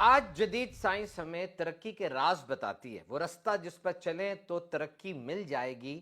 آج جدید سائنس ہمیں ترقی کے راز بتاتی ہے. وہ رستہ جس پر چلیں تو ترقی مل جائے گی.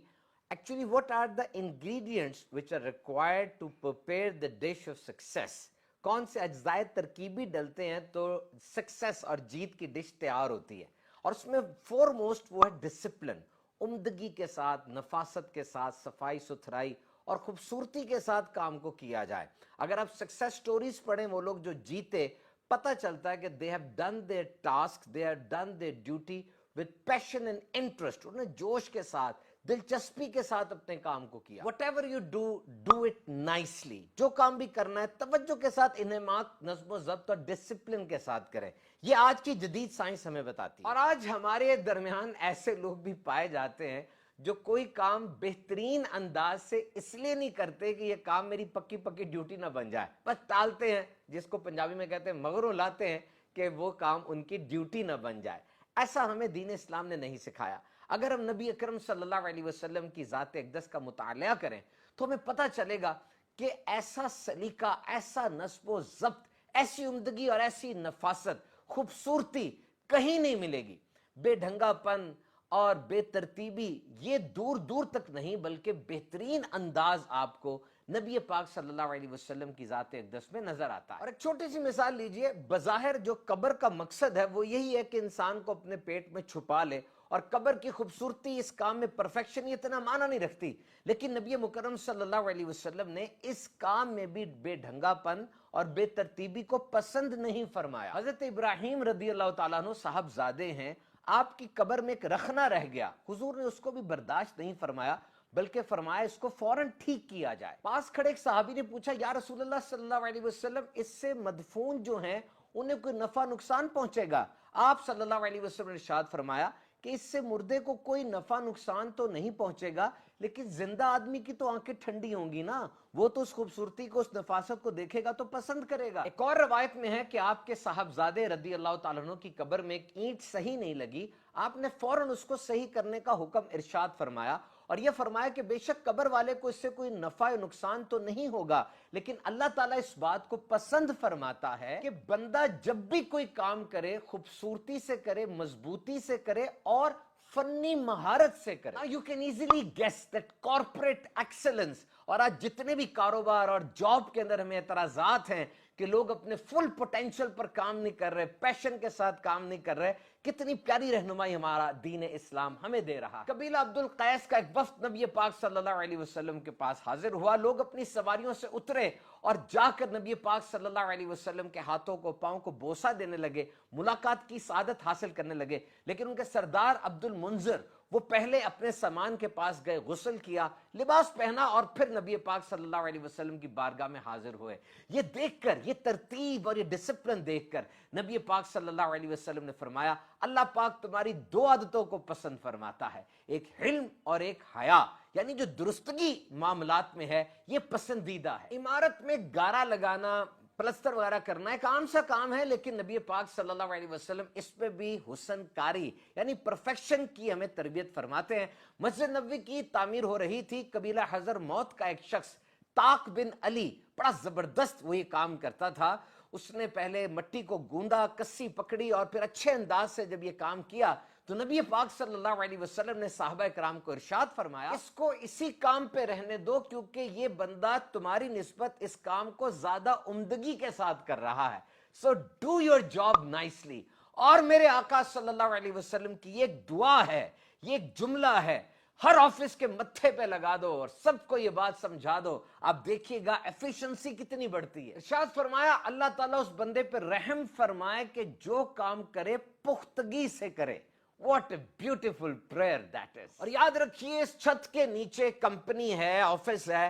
Actually, what are the ingredients which are required to prepare the dish of success? کون سے اجزائے ترکیبی ڈلتے ہیں تو سکسیس اور جیت کی ڈش تیار ہوتی ہے؟ اور اس میں فور موسٹ وہ ہے ڈسپلن. عمدگی کے ساتھ، نفاست کے ساتھ، صفائی ستھرائی اور خوبصورتی کے ساتھ کام کو کیا جائے. اگر آپ سکسیس سٹوریز پڑھیں، وہ لوگ جو جیتے، پتہ چلتا ہے کہ they have done their task, they have done their duty with passion and interest. انہوں نے جوش کے ساتھ، دلچسپی کے ساتھ اپنے کام کو کیا. whatever you do, do it nicely. جو کام بھی کرنا ہے توجہ کے ساتھ، انہماک، نظم و ضبط اور ڈسپلن کے ساتھ کریں. یہ آج کی جدید سائنس ہمیں بتاتی ہے. اور آج ہمارے درمیان ایسے لوگ بھی پائے جاتے ہیں جو کوئی کام بہترین انداز سے اس لیے نہیں کرتے کہ یہ کام میری پکی پکی ڈیوٹی نہ بن جائے، بس ٹالتے ہیں، جس کو پنجابی میں کہتے ہیں مغروں لاتے ہیں کہ وہ کام ان کی ڈیوٹی نہ بن جائے. ایسا ہمیں دین اسلام نے نہیں سکھایا. اگر ہم نبی اکرم صلی اللہ علیہ وسلم کی ذات اقدس کا مطالعہ کریں تو ہمیں پتہ چلے گا کہ ایسا سلیقہ، ایسا نصب و ضبط، ایسی عمدگی اور ایسی نفاست، خوبصورتی کہیں نہیں ملے گی. بے ڈھنگا پن اور بے ترتیبی یہ دور دور تک نہیں، بلکہ بہترین انداز آپ کو نبی پاک صلی اللہ علیہ وسلم کی ذات اقدس میں نظر آتا ہے. اور ایک چھوٹی سی مثال لیجئے. بظاہر جو قبر کا مقصد ہے وہ یہی ہے کہ انسان کو اپنے پیٹ میں چھپا لے، اور قبر کی خوبصورتی اس کام میں پرفیکشن یہ اتنا معنی نہیں رکھتی، لیکن نبی مکرم صلی اللہ علیہ وسلم نے اس کام میں بھی بے ڈھنگا پن اور بے ترتیبی کو پسند نہیں فرمایا. حضرت ابراہیم رضی اللہ تعالیٰ عنہ صاحبزادے ہیں، آپ کی قبر میں ایک رخنہ رہ گیا، حضور نے اس کو بھی برداشت نہیں فرمایا، بلکہ فرمایا اس کو فوراً ٹھیک کیا جائے. پاس کھڑے ایک صحابی نے پوچھا، یا رسول اللہ صلی اللہ علیہ وسلم، اس سے مدفون جو ہیں انہیں کوئی نفع نقصان پہنچے گا؟ آپ صلی اللہ علیہ وسلم نے ارشاد فرمایا کہ اس سے مردے کو کوئی نفع نقصان تو نہیں پہنچے گا، لیکن زندہ آدمی کی تو آنکھیں ٹھنڈی ہوں گی نا، وہ تو اس خوبصورتی کو، اس نفاست کو دیکھے گا تو پسند کرے گا. ایک اور روایت میں ہے کہ آپ کے صاحبزادے رضی اللہ تعالیٰ عنہ کی قبر میں ایک اینٹ صحیح نہیں لگی، آپ نے فوراً اس کو صحیح کرنے کا حکم ارشاد فرمایا، اور یہ فرمایا کہ بے شک قبر والے کو اس سے کوئی نفع نقصان تو نہیں ہوگا، لیکن اللہ تعالیٰ اس بات کو پسند فرماتا ہے کہ بندہ جب بھی کوئی کام کرے خوبصورتی سے کرے، مضبوطی سے کرے اور فنی مہارت سے کرے. Now you can easily guess that corporate excellence، اور آج جتنے بھی کاروبار اور جاب کے اندر ہمیں اعتراضات ہیں کہ لوگ اپنے فل پوٹینشل پر کام نہیں کر رہے، پیشن کے ساتھ کام نہیں کر رہے، کتنی پیاری رہنمائی ہمارا دین اسلام ہمیں دے رہا. قبیلہ عبد القیس کا ایک وفد نبی پاک صلی اللہ علیہ وسلم کے پاس حاضر ہوا. لوگ اپنی سواریوں سے اترے اور جا کر نبی پاک صلی اللہ علیہ وسلم کے ہاتھوں کو، پاؤں کو بوسہ دینے لگے، ملاقات کی سعادت حاصل کرنے لگے. لیکن ان کے سردار عبد المنذر وہ پہلے اپنے سامان کے پاس گئے، غسل کیا، لباس پہنا، اور پھر نبی پاک صلی اللہ علیہ وسلم کی بارگاہ میں حاضر ہوئے. یہ دیکھ کر، یہ ترتیب اور یہ ڈسپلن دیکھ کر نبی پاک صلی اللہ علیہ وسلم نے فرمایا، اللہ پاک تمہاری دو عادتوں کو پسند فرماتا ہے، ایک حلم اور ایک حیا. یعنی جو درستگی معاملات میں ہے یہ پسندیدہ ہے. عمارت میں گارا لگانا، پلستر وغیرہ کرنا ایک عام سا کام ہے، لیکن نبی پاک صلی اللہ علیہ وسلم اس پہ بھی حسن کاری یعنی پرفیکشن کی ہمیں تربیت فرماتے ہیں. مسجد نبوی کی تعمیر ہو رہی تھی. قبیلہ حضر موت کا ایک شخص طاق بن علی، بڑا زبردست وہ یہ کام کرتا تھا. اس نے پہلے مٹی کو گوندا، کسی پکڑی، اور پھر اچھے انداز سے جب یہ کام کیا تو نبی پاک صلی اللہ علیہ وسلم نے صحابہ کرام کو ارشاد فرمایا، اس کو اسی کام پہ رہنے دو، کیونکہ یہ بندہ تمہاری نسبت اس کام کو زیادہ عمدگی کے ساتھ کر رہا ہے. So do your job nicely. اور میرے آقا صلی اللہ علیہ وسلم کی یہ ایک دعا ہے، یہ ایک جملہ ہے، ہر آفس کے متھے پہ لگا دو اور سب کو یہ بات سمجھا دو. آپ دیکھیے گا ایفیشنسی کتنی بڑھتی ہے. ارشاد فرمایا، اللہ تعالیٰ اس بندے پہ رحم فرمائے کہ جو کام کرے پختگی سے کرے. What a beautiful prayer that is. اور یاد رکھیے، اس چھت کے نیچے کمپنی ہے، آفس ہے.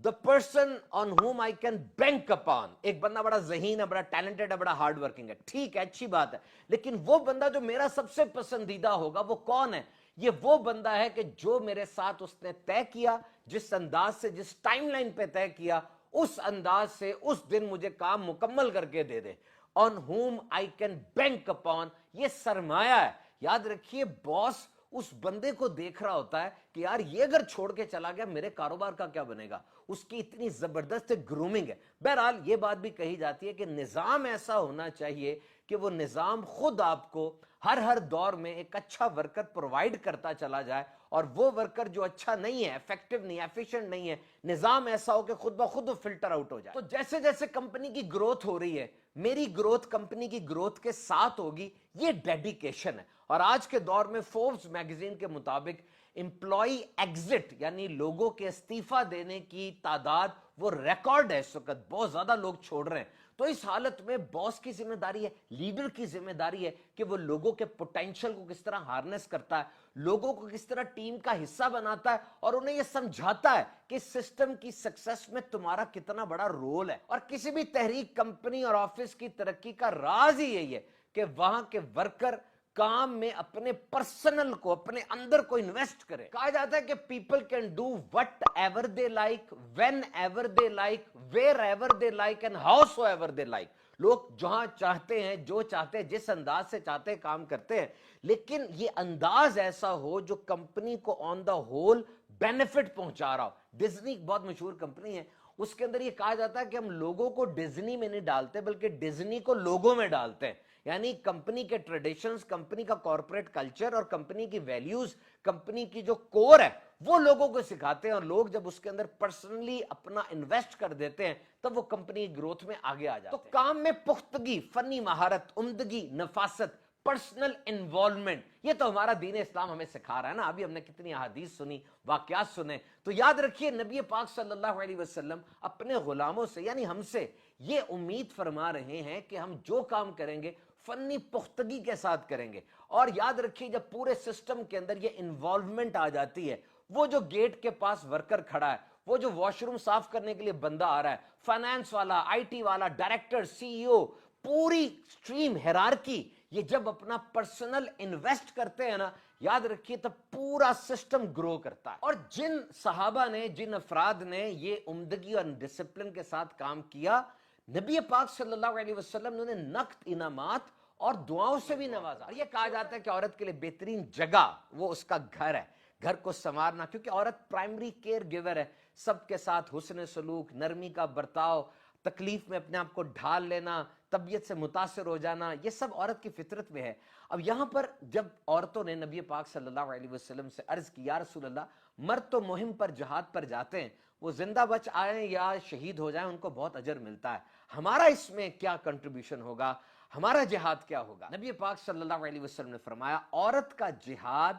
The person on whom I can bank upon، ایک بندہ بڑا ذہین ہے، بڑا ٹیلنٹڈ ہے، بڑا ہارڈ ورکنگ ہے، ٹھیک ہے، اچھی بات ہے، لیکن وہ بندہ جو میرا سب سے پسندیدہ ہوگا وہ کون ہے؟ یہ وہ بندہ ہے کہ جو میرے ساتھ اس نے طے کیا، جس انداز سے، جس ٹائم لائن پہ طے کیا، اس انداز سے اس دن مجھے کام مکمل کر کے دے دے. On whom I can bank upon، یہ سرمایہ ہے. یاد رکھیے، باس اس بندے کو دیکھ رہا ہوتا ہے کہ یار یہ اگر چھوڑ کے چلا گیا میرے کاروبار کا کیا بنے گا. اس کی اتنی زبردست گرومنگ ہے. بہرحال یہ بات بھی کہی جاتی ہے کہ نظام ایسا ہونا چاہیے کہ وہ نظام خود آپ کو ہر دور میں ایک اچھا ورکر پرووائڈ کرتا چلا جائے, اور وہ ورکر جو اچھا نہیں ہے, ایفیکٹو نہیں, ایفیشنٹ نہیں ہے, نظام ایسا ہو کہ خود بخود وہ فلٹر آؤٹ ہو جائے. تو جیسے جیسے کمپنی کی گروتھ ہو رہی ہے, میری گروتھ کمپنی کی گروتھ کے ساتھ ہوگی, یہ ڈیڈیکیشن ہے. اور آج کے دور میں فوربس میگزین کے مطابق امپلائی ایگزٹ یعنی لوگوں کے استعفیٰ دینے کی تعداد وہ ریکارڈ ہے اس وقت, بہت زیادہ لوگ چھوڑ رہے ہیں. تو اس حالت میں باس کی ذمہ داری ہے, لیڈر کی ذمہ داری ہے کہ وہ لوگوں کے پوٹینشل کو کس طرح ہارنس کرتا ہے, لوگوں کو کس طرح ٹیم کا حصہ بناتا ہے, اور انہیں یہ سمجھاتا ہے کہ سسٹم کی سکسس میں تمہارا کتنا بڑا رول ہے. اور کسی بھی تحریک, کمپنی اور آفس کی ترقی کا راز ہی یہی ہے کہ وہاں کے ورکر کام میں اپنے پرسنل کو, اپنے اندر کو انویسٹ کرے. کہا جاتا ہے کہ people can do what ever they like, when ever they like, where ever they like, and how so ever they like. لوگ جہاں چاہتے ہیں, جو چاہتے ہیں, جس انداز سے چاہتے ہیں کام کرتے ہیں, لیکن یہ انداز ایسا ہو جو کمپنی کو آن دا ہول بینیفٹ پہنچا رہا ہو. ڈزنی ایک بہت مشہور کمپنی ہے, اس کے اندر یہ کہا جاتا ہے کہ ہم لوگوں کو ڈزنی میں نہیں ڈالتے بلکہ ڈزنی کو لوگوں میں ڈالتے ہیں. یعنی کمپنی کے ٹریڈیشنز, کمپنی کا کارپوریٹ کلچر اور کمپنی کی ویلیوز, کمپنی کی جو کور ہے وہ لوگوں کو سکھاتے ہیں, اور لوگ جب اس کے اندر پرسنلی اپنا انویسٹ کر دیتے ہیں تب وہ کمپنی کی گروتھ میں آگے آ جاتے ہیں. تو کام میں پختگی, فنی مہارت, عمدگی, نفاست, پرسنل انوالومنٹ, یہ تو ہمارا دین اسلام ہمیں سکھا رہا ہے نا. ابھی ہم نے کتنی احادیث سنی, واقعات سنے. تو یاد رکھیے نبی پاک صلی اللہ علیہ وسلم اپنے غلاموں سے یعنی ہم سے یہ امید فرما رہے ہیں کہ ہم جو کام کریں گے فنی پختگی کے ساتھ کریں گے. اور یاد رکھیے جب پورے سسٹم کے اندر یہ انوالومنٹ آ جاتی ہے, وہ جو گیٹ کے پاس ورکر کھڑا ہے, وہ جو واش روم صاف کرنے کے لیے بندہ آ رہا ہے, فائنانس والا, آئی ٹی والا, ڈائریکٹر, سی ای او, پوری سٹریم ہیرارکی, یہ جب اپنا پرسنل انویسٹ کرتے ہیں نا, یاد رکھیے تب پورا سسٹم گرو کرتا ہے. اور جن صحابہ نے, جن افراد نے یہ عمدگی اور ڈسپلن کے ساتھ کام کیا, نبی پاک صلی اللہ علیہ وسلم نے انہیں نقد انعامات اور دعاؤں سے بھی نوازا. اور یہ کہا جاتا ہے کہ عورت کے لیے بہترین جگہ وہ اس کا گھر ہے, گھر کو سنوارنا, کیونکہ عورت پرائمری کیئر گیور ہے. سب کے ساتھ حسن سلوک, نرمی کا برتاؤ, تکلیف میں اپنے آپ کو ڈھال لینا, طبیعت سے متاثر ہو جانا, یہ سب عورت کی فطرت میں ہے. اب یہاں پر جب عورتوں نے نبی پاک صلی اللہ علیہ وسلم سے عرض کی, یا رسول اللہ, مرد تو مہم پر, جہاد پر جاتے ہیں, وہ زندہ بچ آئیں یا شہید ہو جائیں ان کو بہت اجر ملتا ہے, ہمارا اس میں کیا کنٹریبیوشن ہوگا, ہمارا جہاد کیا ہوگا؟ نبی پاک صلی اللہ علیہ وسلم نے فرمایا, عورت کا جہاد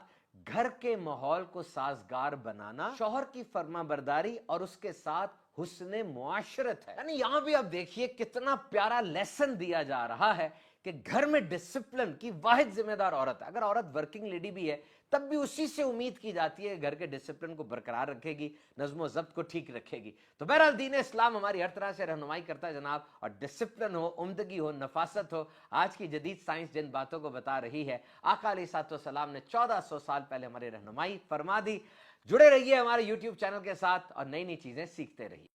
گھر کے ماحول کو سازگار بنانا, شوہر کی فرما برداری اور اس کے ساتھ حسن معاشرت ہے. یعنی یہاں بھی آپ دیکھیے کتنا پیارا لیسن دیا جا رہا ہے کہ گھر میں ڈسپلن کی واحد ذمہ دار عورت ہے. اگر عورت ورکنگ لیڈی بھی ہے تب بھی اسی سے امید کی جاتی ہے کہ گھر کے ڈسپلن کو برقرار رکھے گی, نظم و ضبط کو ٹھیک رکھے گی. تو بہرحال دین اسلام ہماری ہر طرح سے رہنمائی کرتا ہے جناب, اور ڈسپلن ہو, عمدگی ہو, نفاست ہو, آج کی جدید سائنس جن باتوں کو بتا رہی ہے, آقا علیہ الصلوۃ والسلام نے 1400 سال پہلے ہماری رہنمائی فرما دی. جڑے رہیے ہمارے یوٹیوب چینل کے ساتھ اور نئی نئی چیزیں سیکھتے رہیے.